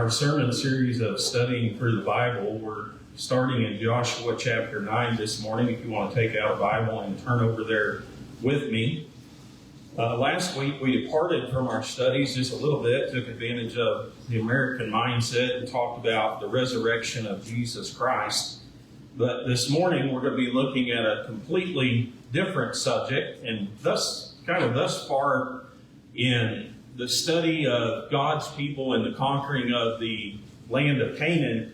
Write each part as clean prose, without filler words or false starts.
our sermon series of studying through the Bible. We're starting in Joshua chapter 9 this morning. If you want to take out a Bible and turn over there with me. Last week we departed from our studies just a little bit, took advantage of the American mindset and talked about the resurrection of Jesus Christ. But this morning we're going to be looking at a completely different subject, and thus far in the study of God's people and the conquering of the land of Canaan,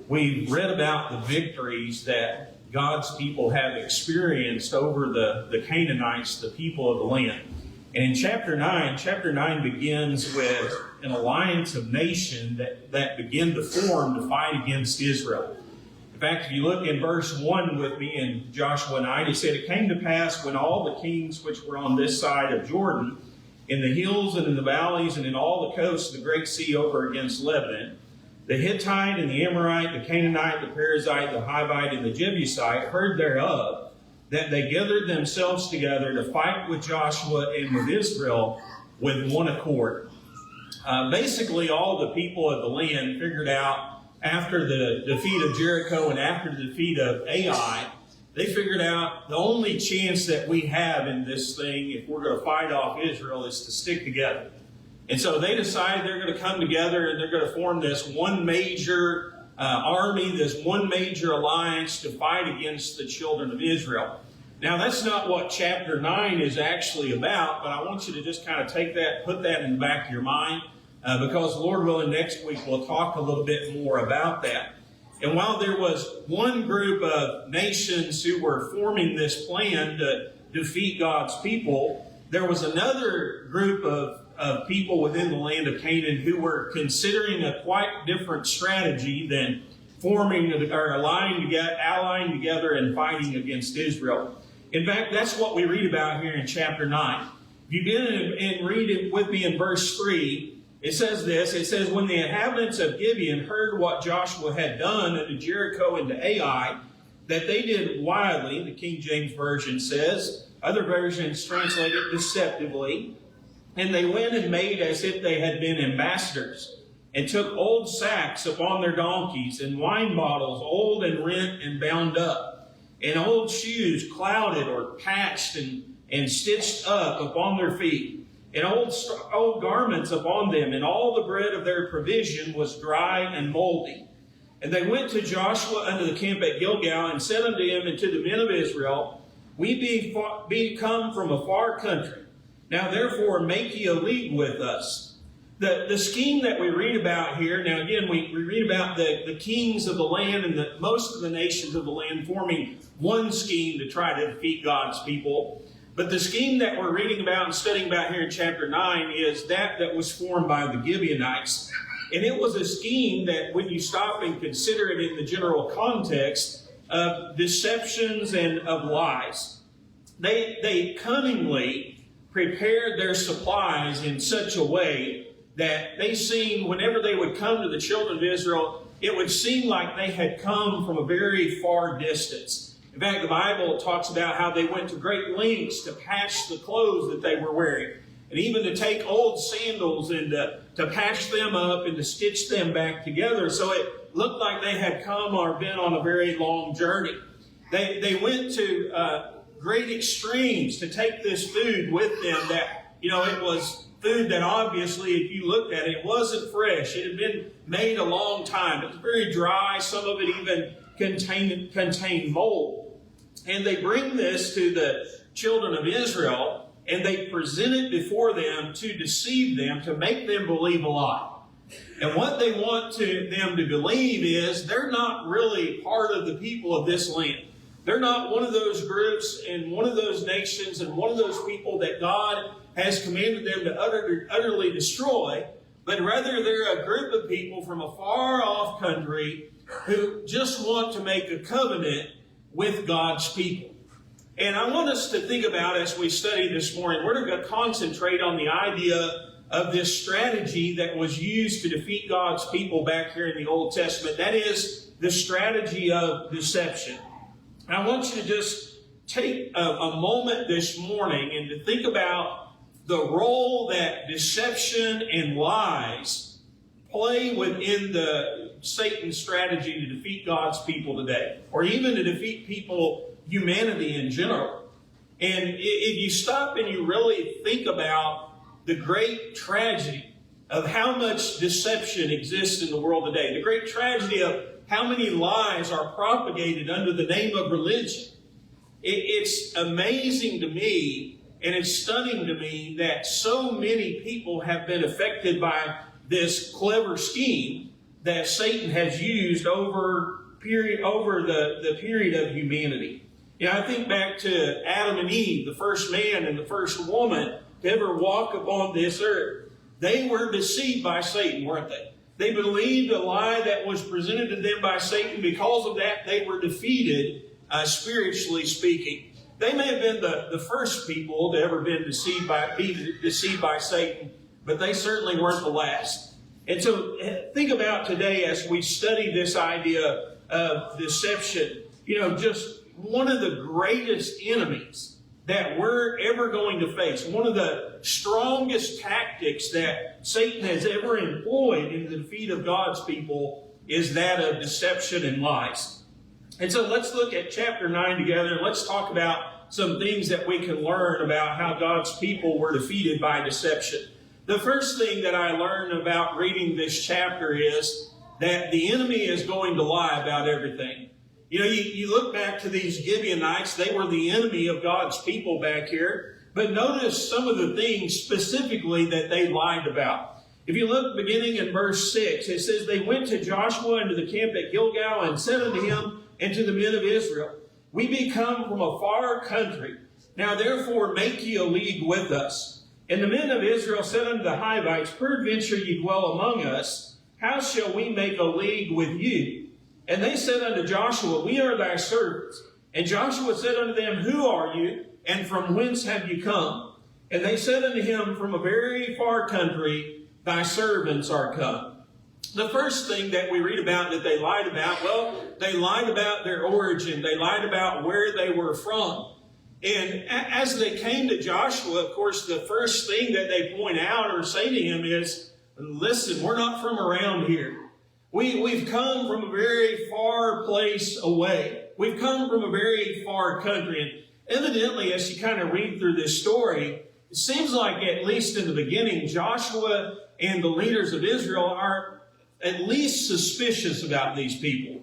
we've read about the victories that God's people have experienced over the Canaanites, the people of the land. And in chapter 9 begins with an alliance of nations that begin to form to fight against Israel. In fact, if you look in verse 1 with me in Joshua 9, it said, "It came to pass when all the kings which were on this side of Jordan, in the hills and in the valleys and in all the coasts of the great sea over against Lebanon, the Hittite and the Amorite, the Canaanite, the Perizzite, the Hivite, and the Jebusite heard thereof, that they gathered themselves together to fight with Joshua and with Israel with one accord." Basically, all the people of the land figured out after the defeat of Jericho and after the defeat of Ai, they figured out the only chance that we have in this thing, if we're going to fight off Israel, is to stick together. And so they decided they're going to come together and they're going to form this one major army, this one major alliance to fight against the children of Israel. Now, that's not what chapter 9 is actually about, but I want you to just kind of take that, put that in the back of your mind, because Lord willing, next week we'll talk a little bit more about that. And while there was one group of nations who were forming this plan to defeat God's people, there was another group of people within the land of Canaan who were considering a quite different strategy than forming or allying together and fighting against Israel. In fact, that's what we read about here in chapter 9. If you get in and read it with me in verse 3, it says this. It says, "When the inhabitants of Gibeon heard what Joshua had done unto Jericho and to Ai, that they did wildly," the King James Version says, other versions translate it deceptively, "and they went and made as if they had been ambassadors, and took old sacks upon their donkeys, and wine bottles old and rent and bound up, and old shoes clouded or patched and stitched up upon their feet, and old garments upon them, and all the bread of their provision was dry and moldy. And they went to Joshua unto the camp at Gilgal, and said unto him and to the men of Israel, We be come from a far country. Now therefore make ye a league with us." The scheme that we read about here, now again, we read about the kings of the land and most of the nations of the land forming one scheme to try to defeat God's people. But the scheme that we're reading about and studying about here in chapter 9 is that was formed by the Gibeonites. And it was a scheme that, when you stop and consider it in the general context of deceptions and of lies, they cunningly prepared their supplies in such a way that they seemed, whenever they would come to the children of Israel, it would seem like they had come from a very far distance. In fact, the Bible talks about how they went to great lengths to patch the clothes that they were wearing, and even to take old sandals and to patch them up and to stitch them back together. So it looked like they had come or been on a very long journey. They went to great extremes to take this food with them that, it was food that obviously, if you looked at it, it wasn't fresh. It had been made a long time. It was very dry. Some of it even contained mold. And they bring this to the children of Israel, and they present it before them to deceive them, to make them believe a lie. And what they want them to believe is they're not really part of the people of this land. They're not one of those groups and one of those nations and one of those people that God has commanded them to utterly destroy, but rather they're a group of people from a far-off country who just want to make a covenant with God's people. And I want us to think about, as we study this morning, we're going to concentrate on the idea of this strategy that was used to defeat God's people back here in the Old Testament. That is the strategy of deception. And I want you to just take a moment this morning and to think about the role that deception and lies play within Satan's strategy to defeat God's people today, or even to defeat humanity in general. And if you stop and you really think about the great tragedy of how much deception exists in the world today, the great tragedy of how many lies are propagated under the name of religion, it's amazing to me, and it's stunning to me that so many people have been affected by this clever scheme that Satan has used over the period of humanity. You know, I think back to Adam and Eve, the first man and the first woman to ever walk upon this earth. They were deceived by Satan, weren't they? They believed a lie that was presented to them by Satan. Because of that, they were defeated, spiritually speaking. They may have been the first people to ever be deceived by Satan, but they certainly weren't the last. And so think about today as we study this idea of deception, you know, just one of the greatest enemies that we're ever going to face, one of the strongest tactics that Satan has ever employed in the defeat of God's people is that of deception and lies. And so let's look at chapter 9 together, and let's talk about some things that we can learn about how God's people were defeated by deception. The first thing that I learned about reading this chapter is that the enemy is going to lie about everything. You know, you look back to these Gibeonites, they were the enemy of God's people back here. But notice some of the things specifically that they lied about. If you look beginning in verse 6, it says, "They went to Joshua into the camp at Gilgal and said unto him and to the men of Israel, We be come from a far country. Now therefore make ye a league with us. And the men of Israel said unto the Hivites, Peradventure ye dwell among us, how shall we make a league with you? And they said unto Joshua, We are thy servants. And Joshua said unto them, Who are you, and from whence have you come? And they said unto him, From a very far country thy servants are come." The first thing that we read about that they lied about, well, they lied about their origin. They lied about where they were from. And as they came to Joshua, of course, the first thing that they point out or say to him is, "Listen, we're not from around here. We've come from a very far place away. We've come from a very far country." And evidently, as you kind of read through this story, it seems like, at least in the beginning, Joshua and the leaders of Israel are at least suspicious about these people.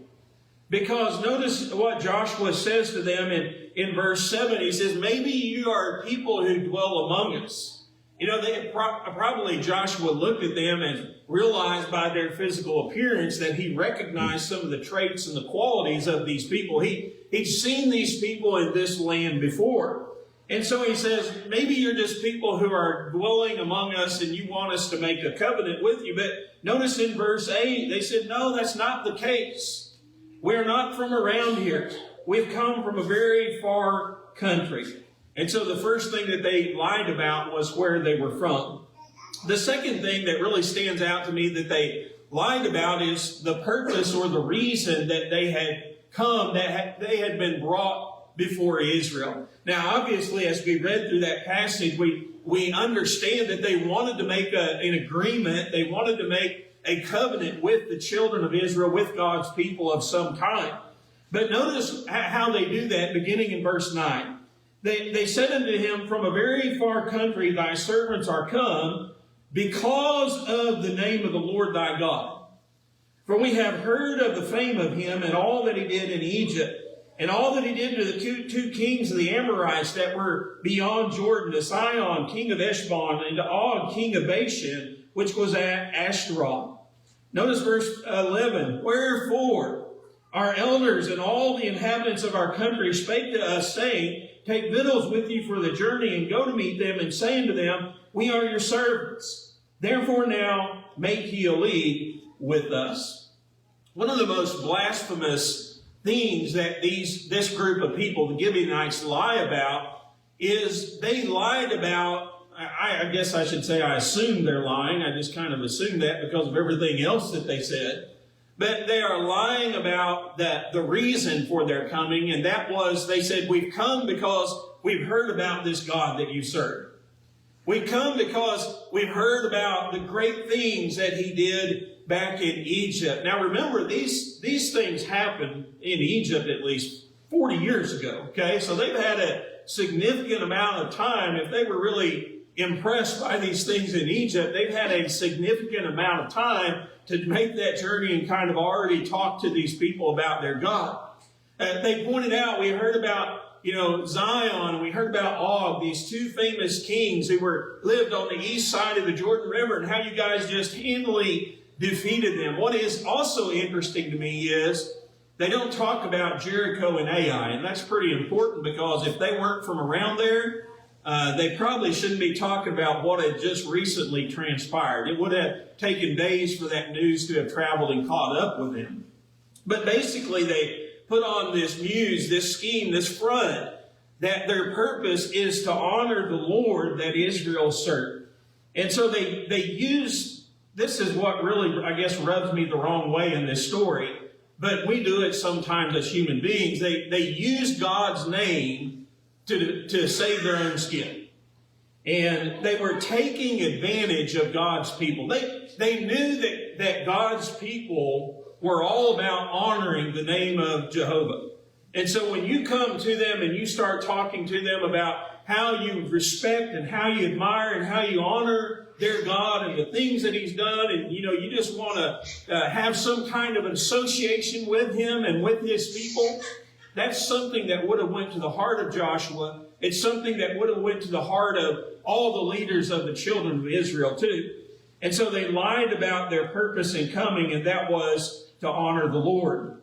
Because notice what Joshua says to them in verse 7. He says, "Maybe you are people who dwell among us." You know, probably Joshua looked at them and realized by their physical appearance that he recognized some of the traits and the qualities of these people. He'd seen these people in this land before. And so he says, maybe you're just people who are dwelling among us and you want us to make a covenant with you. But notice in verse 8, they said, "No, that's not the case. We're not from around here. We've come from a very far country." And so the first thing that they lied about was where they were from. The second thing that really stands out to me that they lied about is the purpose or the reason that they had come, they had been brought before Israel. Now, obviously, as we read through that passage, we understand that they wanted to make an agreement. They wanted to make a covenant with the children of Israel, with God's people of some kind. But notice how they do that beginning in verse 9. They said unto him, "From a very far country thy servants are come, because of the name of the Lord thy God. For we have heard of the fame of him and all that he did in Egypt, and all that he did to the two kings of the Amorites that were beyond Jordan, to Sihon, king of Heshbon, and to Og, king of Bashan, which was at Ashtaroth." Notice verse 11. "Wherefore our elders and all the inhabitants of our country spake to us, saying, Take victuals with you for the journey, and go to meet them, and say unto them, We are your servants. Therefore now make ye a league with us." One of the most blasphemous things that this group of people, the Gibeonites, lie about is they lied about, I guess I should say I assume they're lying. I just kind of assume that because of everything else that they said. But they are lying about the reason for their coming, and that was, they said, "We've come because we've heard about this God that you serve. We've come because we've heard about the great things that he did back in Egypt. Now remember, these things happened in Egypt at least 40 years ago, okay? So they've had a significant amount of time. If they were really impressed by these things in Egypt, they've had a significant amount of time to make that journey and kind of already talk to these people about their God. They pointed out, we heard about, Zion, and we heard about Og, these two famous kings who lived on the east side of the Jordan River, and how you guys just handily defeated them. What is also interesting to me is they don't talk about Jericho and Ai, and that's pretty important, because if they weren't from around there, they probably shouldn't be talking about what had just recently transpired. It would have taken days for that news to have traveled and caught up with them. But basically, they put on this muse, this scheme, this front, that their purpose is to honor the Lord that Israel served. And so they use, this is what really, I guess, rubs me the wrong way in this story, but we do it sometimes as human beings. They use God's name to save their own skin. And they were taking advantage of God's people. They knew that God's people were all about honoring the name of Jehovah. And so when you come to them and you start talking to them about how you respect and how you admire and how you honor their God and the things that He's done, and you just want to have some kind of association with Him and with His people, that's something that would have went to the heart of Joshua. It's something that would have went to the heart of all the leaders of the children of Israel too. And so they lied about their purpose in coming, and that was to honor the Lord.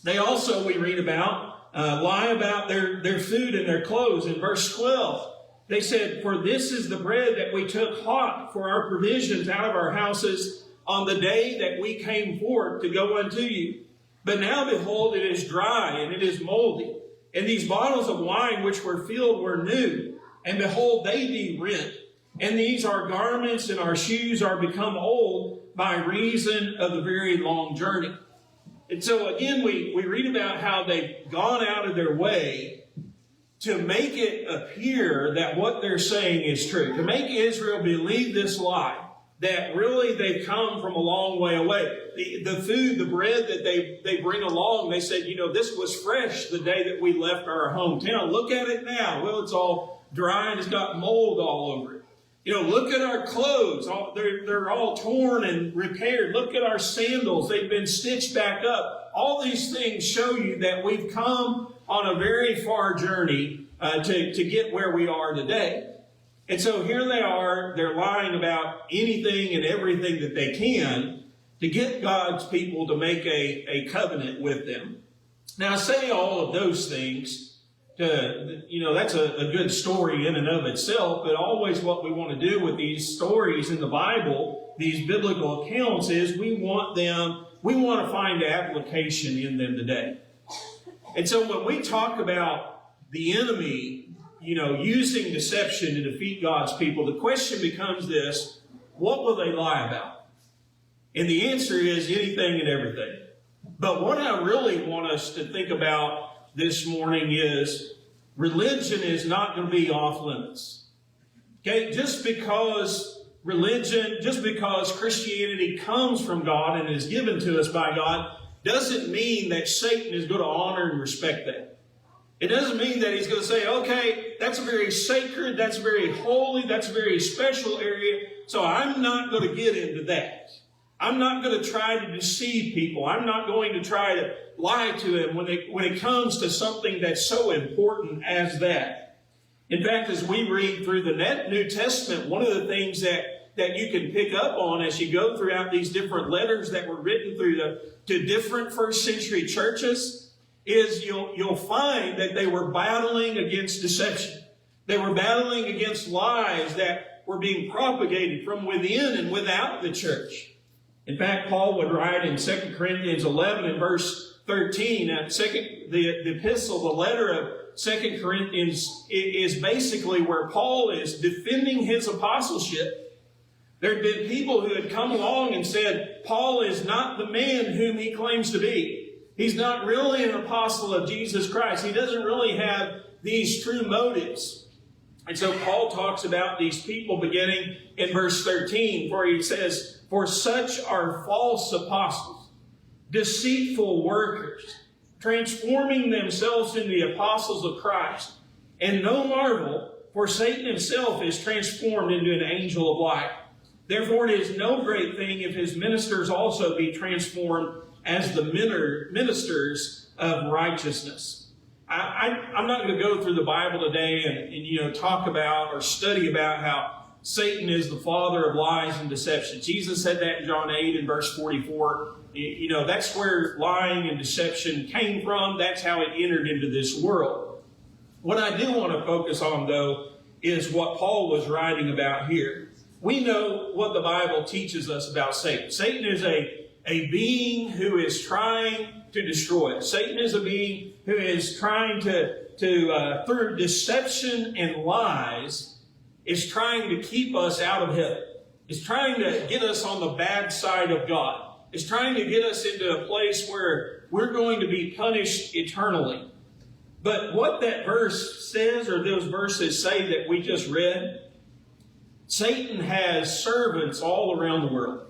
They also, we read about, lie about their food and their clothes. In verse 12, they said, "For this is the bread that we took hot for our provisions out of our houses on the day that we came forth to go unto you. But now, behold, it is dry, and it is moldy. And these bottles of wine which were filled were new. And behold, they be rent. And these our garments and our shoes are become old by reason of the very long journey." And so again, we read about how they've gone out of their way to make it appear that what they're saying is true, to make Israel believe this lie, that really they've come from a long way away. The food, the bread that they bring along, they said, this was fresh the day that we left our hometown. Look at it now. Well, it's all dry and it's got mold all over it. Look at our clothes. They're all torn and repaired. Look at our sandals. They've been stitched back up. All these things show you that we've come on a very far journey to get where we are today. And so here they are. They're lying about anything and everything that they can to get God's people to make a covenant with them. Now, I say all of those things. That's a good story in and of itself, but always what we want to do with these stories in the Bible, these biblical accounts, is we want to find application in them today. And so when we talk about the enemy, using deception to defeat God's people, the question becomes this: what will they lie about? And the answer is anything and everything. But what I really want us to think about this morning is religion is not going to be off limits. Okay, just because Christianity comes from God and is given to us by God, doesn't mean that Satan is going to honor and respect that. It doesn't mean that he's going to say, okay, that's a very sacred, that's very holy, that's a very special area, so I'm not going to get into that. I'm not going to try to deceive people. I'm not going to try to lie to them when it comes to something that's so important as that. In fact, as we read through the New Testament, one of the things that you can pick up on as you go throughout these different letters that were written to different first century churches is you'll find that they were battling against deception. They were battling against lies that were being propagated from within and without the church. In fact, Paul would write in 2 Corinthians 11 and verse 13, the epistle, the letter of 2 Corinthians is basically where Paul is defending his apostleship. There had been people who had come along and said, Paul is not the man whom he claims to be. He's not really an apostle of Jesus Christ. He doesn't really have these true motives. And so Paul talks about these people beginning in verse 13, where he says, For such are false apostles, deceitful workers, transforming themselves into the apostles of Christ. And no marvel, for Satan himself is transformed into an angel of light. Therefore it is no great thing if his ministers also be transformed as the ministers of righteousness. I'm not going to go through the Bible today and talk about or study about how Satan is the father of lies and deception. Jesus said that in John 8 and verse 44. That's where lying and deception came from. That's how it entered into this world. What I do want to focus on, though, is what Paul was writing about here. We know what the Bible teaches us about Satan. Satan is a being who is trying to destroy us. Satan is a being who is trying to through deception and lies, is trying to keep us out of heaven. Is trying to get us on the bad side of God. Is trying to get us into a place where we're going to be punished eternally. But what that verse says, or those verses say that we just read, Satan has servants all around the world.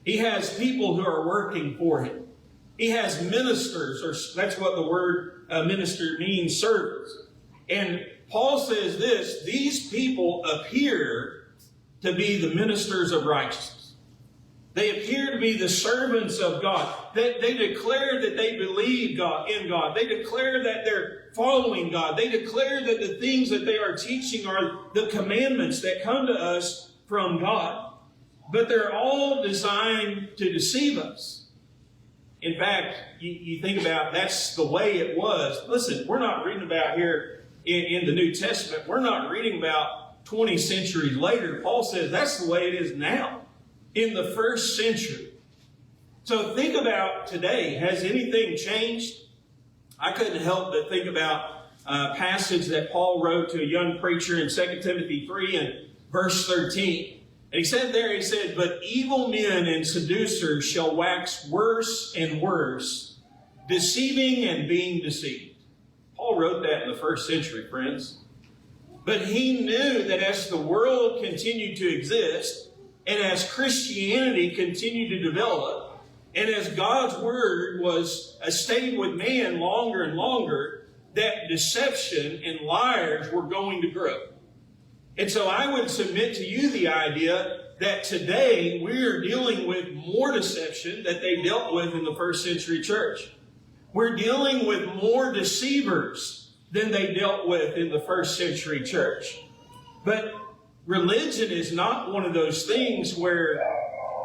He has people who are working for him. He has ministers, or that's what the word minister means, servants. And Paul says this: these people appear to be the ministers of righteousness. They appear to be the servants of God. They declare that they believe in God. They declare that they're following God. They declare that the things that they are teaching are the commandments that come to us from God. But they're all designed to deceive us. In fact, you think about that's the way it was. Listen, we're not reading about here in the New Testament. We're not reading about 20 centuries later. Paul says that's the way it is now, in the first century. So think about today. Has anything changed? I couldn't help but think about a passage that Paul wrote to a young preacher in 2 Timothy 3 and verse 13. And he said, but evil men and seducers shall wax worse and worse, deceiving and being deceived. Paul wrote that in the first century, friends. But he knew that as the world continued to exist, and as Christianity continued to develop, and as God's Word stayed with man longer and longer, that deception and liars were going to grow. And so I would submit to you the idea that today we're dealing with more deception that they dealt with in the first century church. We're dealing with more deceivers than they dealt with in the first century church. But religion is not one of those things where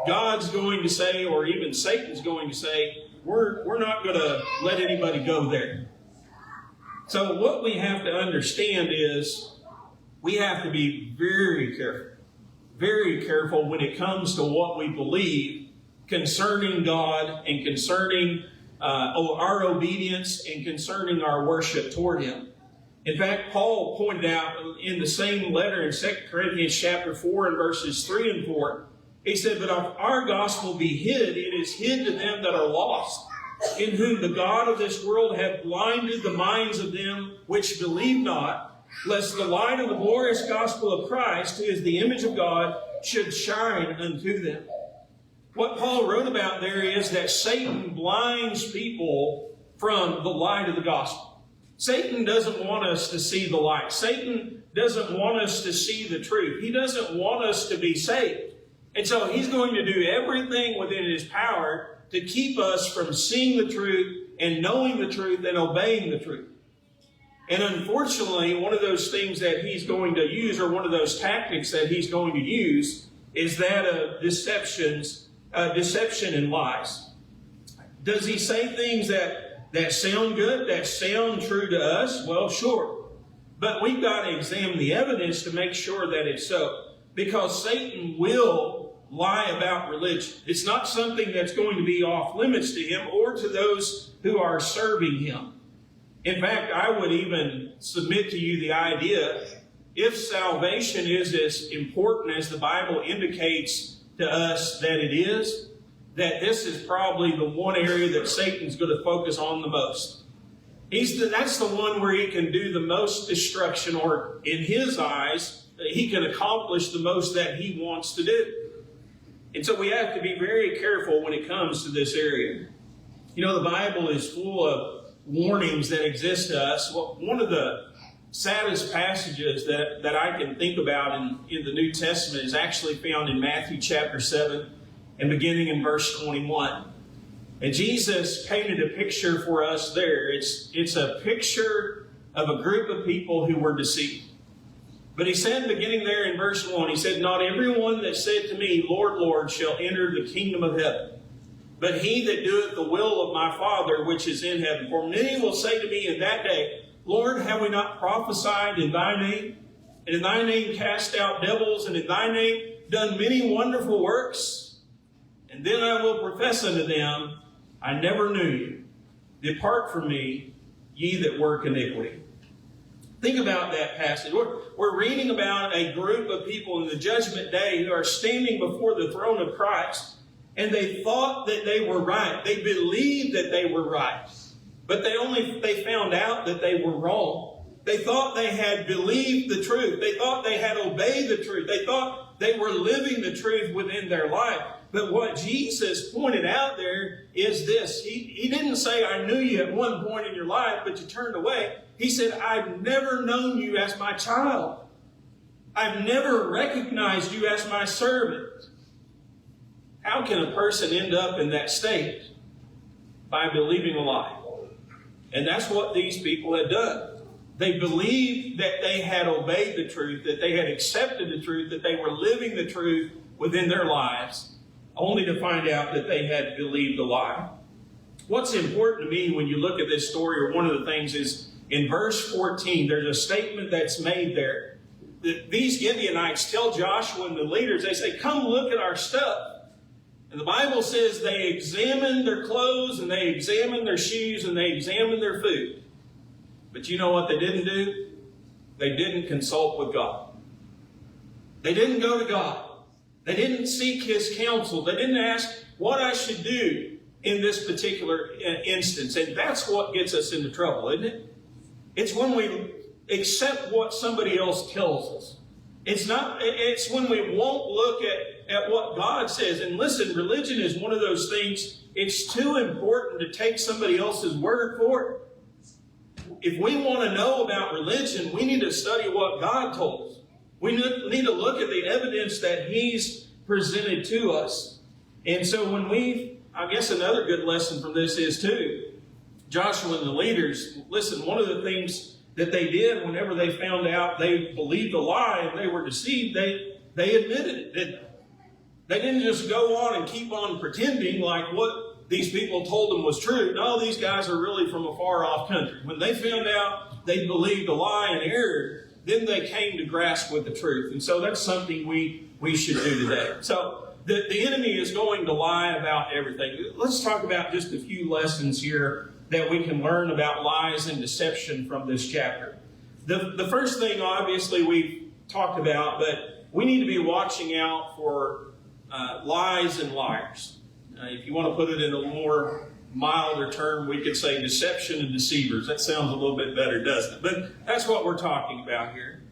God's going to say, or even Satan's going to say, we're not going to let anybody go there. So what we have to understand is we have to be very careful when it comes to what we believe concerning God and concerning our obedience and concerning our worship toward Him. In fact, Paul pointed out in the same letter in 2 Corinthians chapter 4 and verses 3 and 4, he said, but if our gospel be hid, it is hid to them that are lost, in whom the God of this world hath blinded the minds of them which believe not, lest the light of the glorious gospel of Christ, who is the image of God, should shine unto them. What Paul wrote about there is that Satan blinds people from the light of the gospel. Satan doesn't want us to see the light. Satan doesn't want us to see the truth. He doesn't want us to be saved. And so he's going to do everything within his power to keep us from seeing the truth and knowing the truth and obeying the truth. And unfortunately, one of those things that he's going to use, or one of those tactics that he's going to use, is that of deception and lies. Does he say things that sound good, that sound true to us? Well, sure. But we've got to examine the evidence to make sure that it's so. Because Satan will lie about religion. It's not something that's going to be off limits to him or to those who are serving him. In fact, I would even submit to you the idea, if salvation is as important as the Bible indicates to us that it is, that this is probably the one area that Satan's going to focus on the most. That's the one where he can do the most destruction, or in his eyes, he can accomplish the most that he wants to do. And so we have to be very careful when it comes to this area. You know, the Bible is full of warnings that exist to us. Well, one of the saddest passages that I can think about in the New Testament is actually found in Matthew chapter 7 and beginning in verse 21. And Jesus painted a picture for us there. It's a picture of a group of people who were deceived. But he said, beginning there in verse 1, he said, "Not everyone that said to me, Lord, Lord, shall enter the kingdom of heaven, but he that doeth the will of my Father which is in heaven. For many will say to me in that day, Lord, have we not prophesied in thy name? And in thy name cast out devils, and in thy name done many wonderful works? And then I will profess unto them, I never knew you. Depart from me, ye that work iniquity." Think about that passage. We're reading about a group of people in the judgment day who are standing before the throne of Christ, and they thought that they were right. They believed that they were right. But they found out that they were wrong. They thought they had believed the truth. They thought they had obeyed the truth. They thought they were living the truth within their life. But what Jesus pointed out there is this. He didn't say, I knew you at one point in your life, but you turned away. He said, I've never known you as my child. I've never recognized you as my servant. How can a person end up in that state? By believing a lie. And that's what these people had done. They believed that they had obeyed the truth, that they had accepted the truth, that they were living the truth within their lives, only to find out that they had believed a lie. What's important to me when you look at this story, or one of the things is, in verse 14, there's a statement that's made there. These Gibeonites tell Joshua and the leaders, they say, come look at our stuff. And the Bible says they examined their clothes, and they examined their shoes, and they examined their food. But you know what they didn't do? They didn't consult with God. They didn't go to God. They didn't seek His counsel. They didn't ask what I should do in this particular instance. And that's what gets us into trouble, isn't it? It's when we accept what somebody else tells us. It's when we won't look at what God says. And listen, religion is one of those things, it's too important to take somebody else's word for it. If we want to know about religion, we need to study what God told us. We need to look at the evidence that He's presented to us. And so I guess another good lesson from this is too, Joshua and the leaders, listen, one of the things that they did whenever they found out they believed a lie and they were deceived, they admitted it, didn't they? They didn't just go on and keep on pretending like what these people told them was true. No, these guys are really from a far off country. When they found out they believed a lie and erred, then they came to grasp with the truth. And so that's something we should do today. So the enemy is going to lie about everything. Let's talk about just a few lessons here that we can learn about lies and deception from this chapter. The first thing, obviously, we've talked about, but we need to be watching out for lies and liars. If you want to put it in a more milder term, we could say deception and deceivers. That sounds a little bit better, doesn't it? But that's what we're talking about here.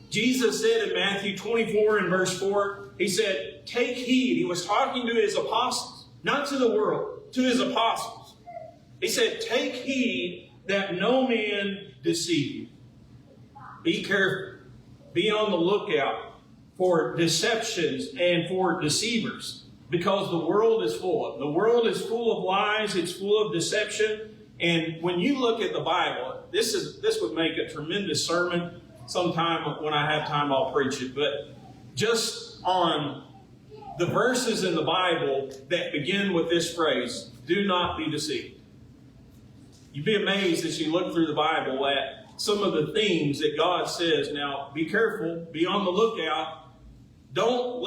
Jesus said in Matthew 24 and verse 4, He said, take heed. He was talking to His apostles, not to the world, to His apostles. He said, take heed that no man deceive you. Be careful. Be on the lookout for deceptions and for deceivers, because the world is full of. The world is full of lies. It's full of deception. And when you look at the Bible, this would make a tremendous sermon. Sometime when I have time, I'll preach it. But just on the verses in the Bible that begin with this phrase, do not be deceived. You'd be amazed as you look through the Bible at some of the things that God says. Now, be careful. Be on the lookout. Don't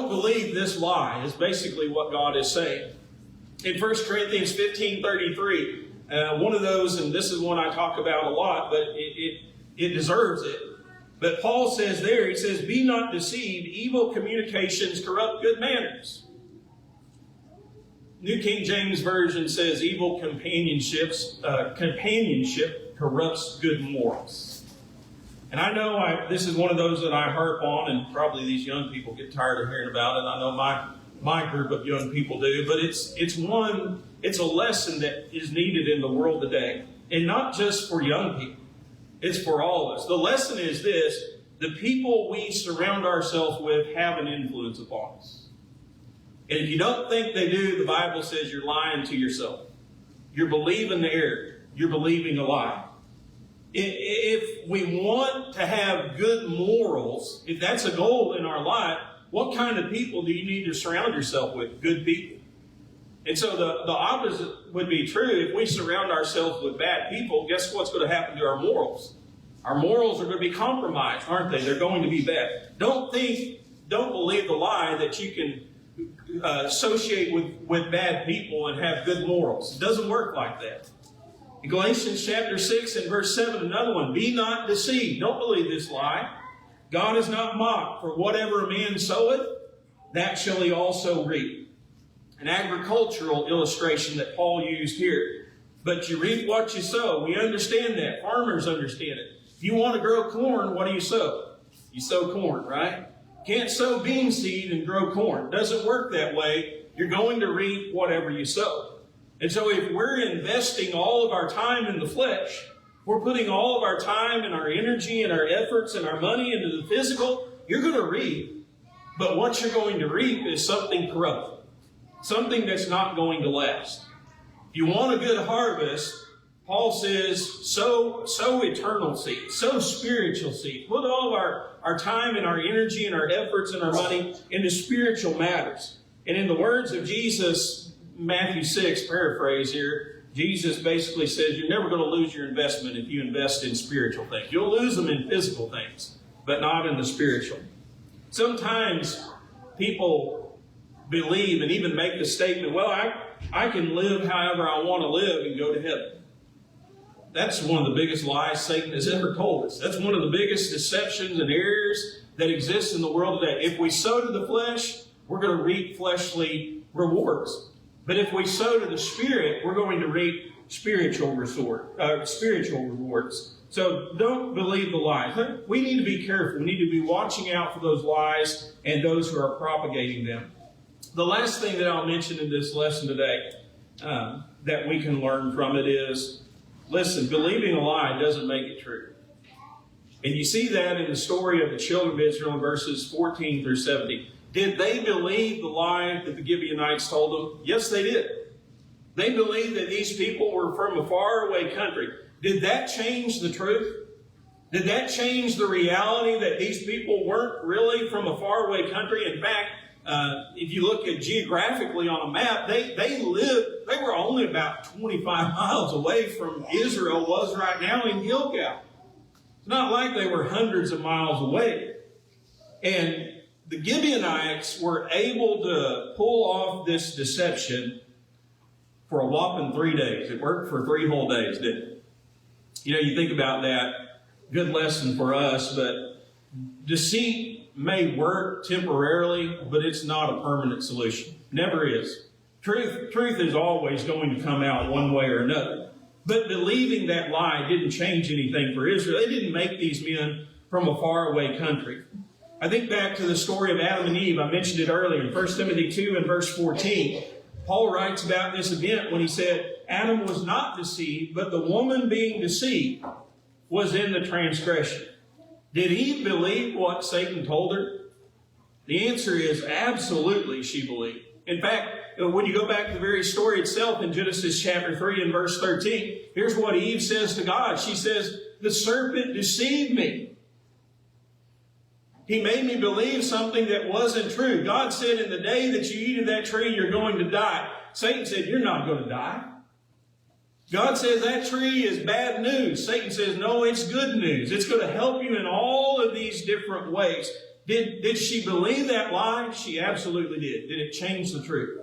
believe this lie, is basically what God is saying. In 1 Corinthians 15:33, one of those, and this is one I talk about a lot, but it deserves it. But Paul says there, he says, be not deceived, evil communications corrupt good manners. New King James Version says evil companionship corrupts good morals. And I know this is one of those that I harp on, and probably these young people get tired of hearing about it. I know my group of young people do, but it's a lesson that is needed in the world today. And not just for young people. It's for all of us. The lesson is this: the people we surround ourselves with have an influence upon us. And if you don't think they do, the Bible says you're lying to yourself. You're believing the error. You're believing a lie. If we want to have good morals, if that's a goal in our life, what kind of people do you need to surround yourself with? Good people. And so the opposite would be true. If we surround ourselves with bad people, guess what's going to happen to our morals? Our morals are going to be compromised, aren't they? They're going to be bad. Don't believe the lie that you can associate with bad people and have good morals. It doesn't work like that. In Galatians chapter 6 and verse 7, another one, be not deceived. Don't believe this lie. God is not mocked, for whatever a man soweth, that shall he also reap. An agricultural illustration that Paul used here. But you reap what you sow. We understand that. Farmers understand it. If you want to grow corn, what do you sow? You sow corn, right? Can't sow bean seed and grow corn. It doesn't work that way. You're going to reap whatever you sow. And so if we're investing all of our time in the flesh, we're putting all of our time and our energy and our efforts and our money into the physical, you're going to reap. But what you're going to reap is something corrupt. Something that's not going to last. If you want a good harvest, Paul says, sow eternal seed, sow spiritual seed. Put all of our time and our energy and our efforts and our money into spiritual matters. And in the words of Jesus, Matthew 6, paraphrase here, Jesus basically says you're never going to lose your investment if you invest in spiritual things. You'll lose them in physical things, but not in the spiritual. Sometimes people believe and even make the statement, well, I can live however I want to live and go to heaven. That's one of the biggest lies Satan has ever told us. That's one of the biggest deceptions and errors that exist in the world today. If we sow to the flesh, we're going to reap fleshly rewards. But if we sow to the Spirit, we're going to reap spiritual rewards. So don't believe the lies. We need to be careful. We need to be watching out for those lies and those who are propagating them. The last thing that I'll mention in this lesson today that we can learn from it is, listen, believing a lie doesn't make it true. And you see that in the story of the children of Israel in verses 14 through 17. Did they believe the lie that the Gibeonites told them? Yes, they did. They believed that these people were from a faraway country. Did that change the truth? Did that change the reality that these people weren't really from a faraway country? In fact, if you look at geographically on a map, they were only about 25 miles away from Israel was right now in Gilgal. It's not like they were hundreds of miles away. And the Gibeonites were able to pull off this deception for a whopping 3 days. It worked for 3 whole days, didn't it? You know, you think about that, good lesson for us, but deceit may work temporarily, but it's not a permanent solution. Never is. Truth is always going to come out one way or another. But believing that lie didn't change anything for Israel. They didn't make these men from a faraway country. I think back to the story of Adam and Eve. I mentioned it earlier in 1 Timothy 2 and verse 14. Paul writes about this event when he said, Adam was not deceived, but the woman being deceived was in the transgression. Did Eve believe what Satan told her? The answer is absolutely she believed. In fact, when you go back to the very story itself in Genesis chapter 3 and verse 13, here's what Eve says to God. She says, the serpent deceived me. He made me believe something that wasn't true. God said, in the day that you eat of that tree, you're going to die. Satan said, you're not going to die. God says that tree is bad news. Satan says, no, it's good news. It's going to help you in all of these different ways. Did she believe that lie? She absolutely did. Did it change the truth?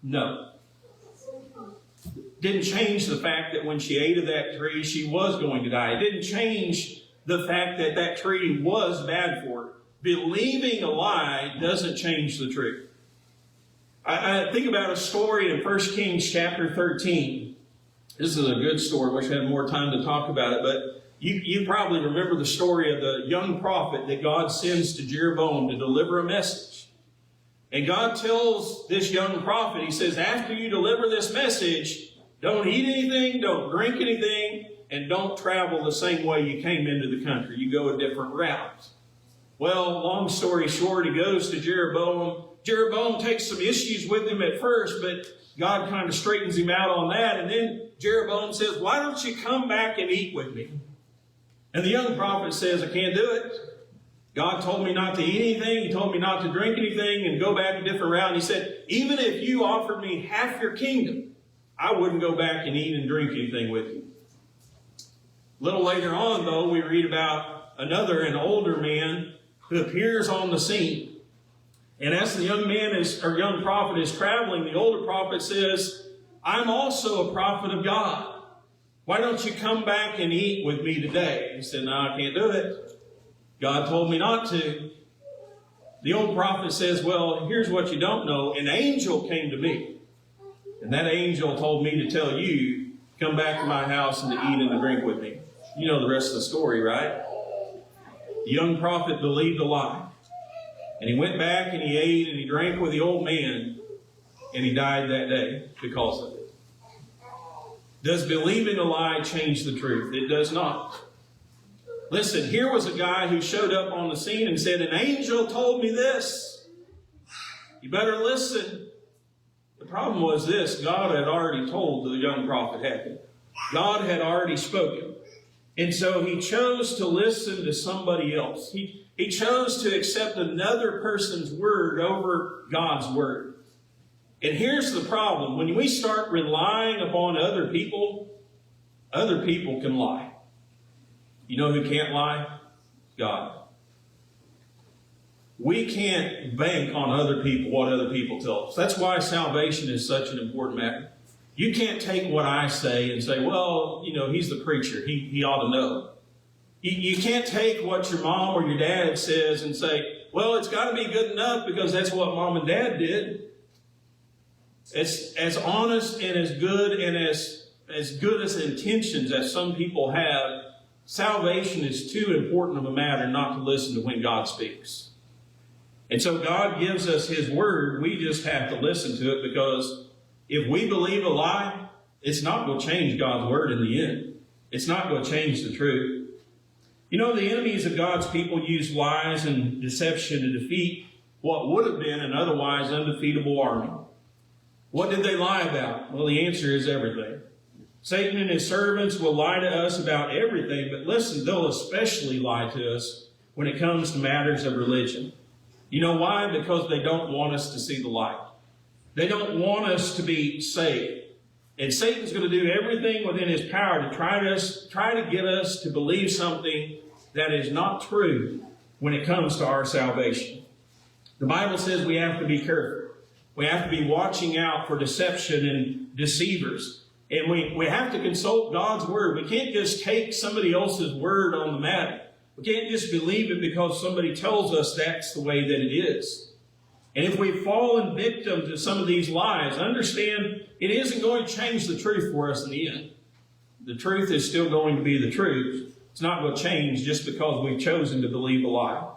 No. Didn't change the fact that when she ate of that tree, she was going to die. It didn't change the fact that that tree was bad for her. Believing a lie doesn't change the truth. I think about a story in 1 Kings chapter 13. This is a good story. Wish I had more time to talk about it. But you probably remember the story of the young prophet that God sends to Jeroboam to deliver a message. And God tells this young prophet, he says, after you deliver this message, don't eat anything, don't drink anything, and don't travel the same way you came into the country. You go a different route. Well, long story short, he goes to Jeroboam. Jeroboam takes some issues with him at first, but God kind of straightens him out on that. And then Jeroboam says, why don't you come back and eat with me? And the young prophet says, I can't do it. God told me not to eat anything. He told me not to drink anything and go back a different route. And he said, even if you offered me half your kingdom, I wouldn't go back and eat and drink anything with you. A little later on, though, we read about an older man who appears on the scene. And as the young prophet is traveling, the older prophet says, I'm also a prophet of God. Why don't you come back and eat with me today? He said, no, I can't do it. God told me not to. The old prophet says, well, here's what you don't know. An angel came to me. And that angel told me to tell you, come back to my house and to eat and to drink with me. You know the rest of the story, right? The young prophet believed a lie. And he went back and he ate and he drank with the old man. And he died that day because of it. Does believing a lie change the truth? It does not. Listen, here was a guy who showed up on the scene and said, an angel told me this. You better listen. The problem was this. God had already told the young prophet, hadn't he? God had already spoken. And so he chose to listen to somebody else. He chose to accept another person's word over God's word. And here's the problem. When we start relying upon other people can lie. You know who can't lie? God. We can't bank on other people, what other people tell us. That's why salvation is such an important matter. You can't take what I say and say, well, he's the preacher. He ought to know. You can't take what your mom or your dad says and say, well, it's got to be good enough because that's what mom and dad did. As honest and as good as intentions as some people have, salvation is too important of a matter not to listen to when God speaks. And so God gives us His word. We just have to listen to it, because if we believe a lie, it's not going to change God's word in the end. It's not going to change the truth. The enemies of God's people use lies and deception to defeat what would have been an otherwise undefeatable army. What did they lie about? Well, the answer is everything. Satan and his servants will lie to us about everything, but listen, they'll especially lie to us when it comes to matters of religion. You know why? Because they don't want us to see the light. They don't want us to be saved. And Satan's going to do everything within his power to try to get us to believe something that is not true when it comes to our salvation. The Bible says we have to be careful. We have to be watching out for deception and deceivers. And we have to consult God's word. We can't just take somebody else's word on the matter. We can't just believe it because somebody tells us that's the way that it is. And if we've fallen victim to some of these lies, understand it isn't going to change the truth for us in the end. The truth is still going to be the truth. It's not going to change just because we've chosen to believe a lie.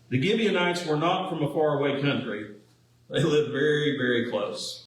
The Gibeonites were not from a faraway country. They lived very, very close.